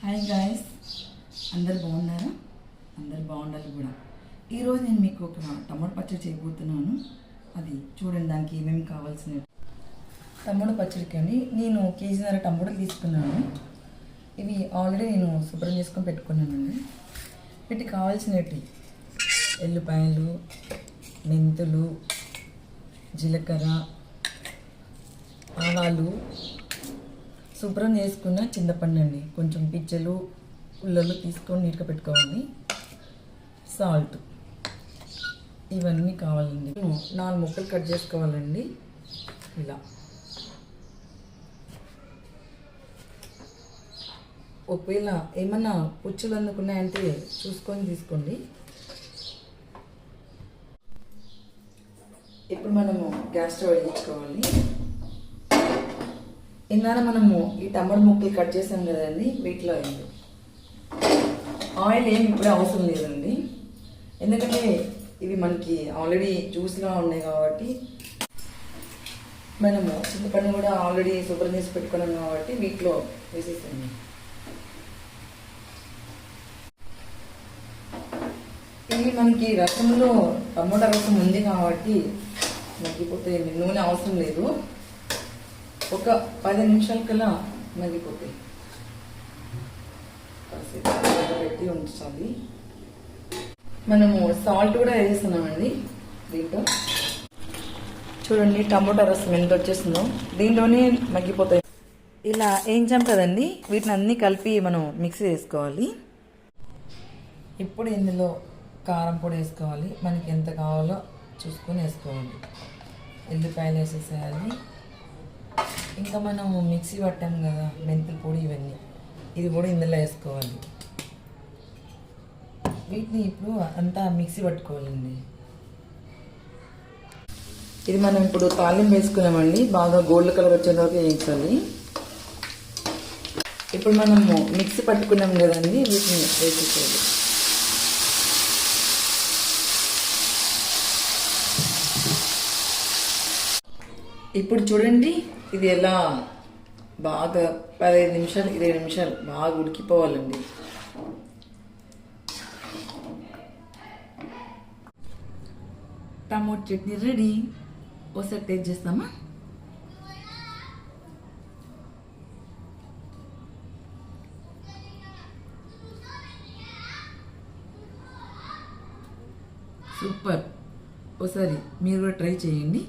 Hi guys, అందరు బాగున్నారా? అందరు బాగుండాలి కూడా. ఈరోజు నేను మీకు ఒక టమాటో పచ్చడి చేయబోతున్నాను. అది చూడండి, దానికి ఏమేమి కావాల్సినవి. టమాటో పచ్చడికి అని నేను కేజీన్నర టమాటోలు తీసుకున్నాను. ఇవి ఆల్రెడీ నేను శుభ్రం చేసుకొని పెట్టుకున్నానండి. వీటికి కావాల్సినవి ఎల్లిపాయలు, మెంతులు, జీలకర్ర, ఆవాలు, శుభ్రం చేసుకున్న చింతపండు అండి, కొంచెం పిచ్చలు పుల్లలు తీసుకొని నీట్గా పెట్టుకోవాలి, సాల్ట్, ఇవన్నీ కావాలండి. 4 ముక్కలు కట్ చేసుకోవాలండి. ఇలా ఒకవేళ ఏమన్నా పుచ్చులు అందుకున్నాయంటే చూసుకొని తీసుకోండి. ఇప్పుడు మనము గ్యాస్ స్టవ్ వెలిగించుకోవాలి. ఇందాక మనము ఈ టమాటో ముక్కలు కట్ చేసాం కదండి, వీటిలో అయింది ఆయిల్ ఏమి ఇప్పుడే అవసరం లేదండి, ఎందుకంటే ఇవి మనకి ఆల్రెడీ జ్యూస్గా ఉన్నాయి కాబట్టి. మనము చింతపండు కూడా ఆల్రెడీ శుభ్రం చేసి పెట్టుకున్నాం కాబట్టి వీటిలో వేసేసాము. ఇవి మనకి రసంలో టమోటా రసం ఉంది కాబట్టి మగ్గిపోతే నూనె అవసరం లేదు. ఒక 10 నిమిషాల కల్లా మగ్గిపోతాయి. పెట్టి ఉంచాలి. మనము సాల్ట్ కూడా వేస్తున్నామండి దీంట్లో. చూడండి టమోటా రసం ఎంత వచ్చేస్తుందో, దీంట్లోనే మగ్గిపోతాయి. ఇలా వేయించాం కదండి, వీటిని అన్నీ కలిపి మనం మిక్సీ వేసుకోవాలి. ఇప్పుడు ఇందులో కారం పొడి వేసుకోవాలి, మనకి ఎంత కావాలో చూసుకొని వేసుకోవాలి. ఎల్లిపాయలు వేసేసేయాలి. ఇంకా మనం మిక్సీ పట్టాం కదా మెంతుల పొడి, ఇవన్నీ ఇది కూడా ఇందులో వేసుకోవాలి. వీటిని ఇప్పుడు అంతా మిక్సీ పట్టుకోవాలండి. ఇది మనం ఇప్పుడు తాలింపు వేసుకున్నామండి, బాగా గోల్డ్ కలర్ వచ్చే వరకు వేయించాలి. ఇప్పుడు మనము మిక్సీ పట్టుకున్నాం కదండి, వీటిని వేసేసేయాలి. ఇప్పుడు చూడండి ఇది ఎలా బాగా 15 నిమిషాలు 20 నిమిషాలు బాగా ఉడికిపోవాలండి. Tomato chutney ready. ఒకసారి టేస్ట్ చేస్తామా? సూపర్. ఒకసారి మీరు కూడా ట్రై చేయండి.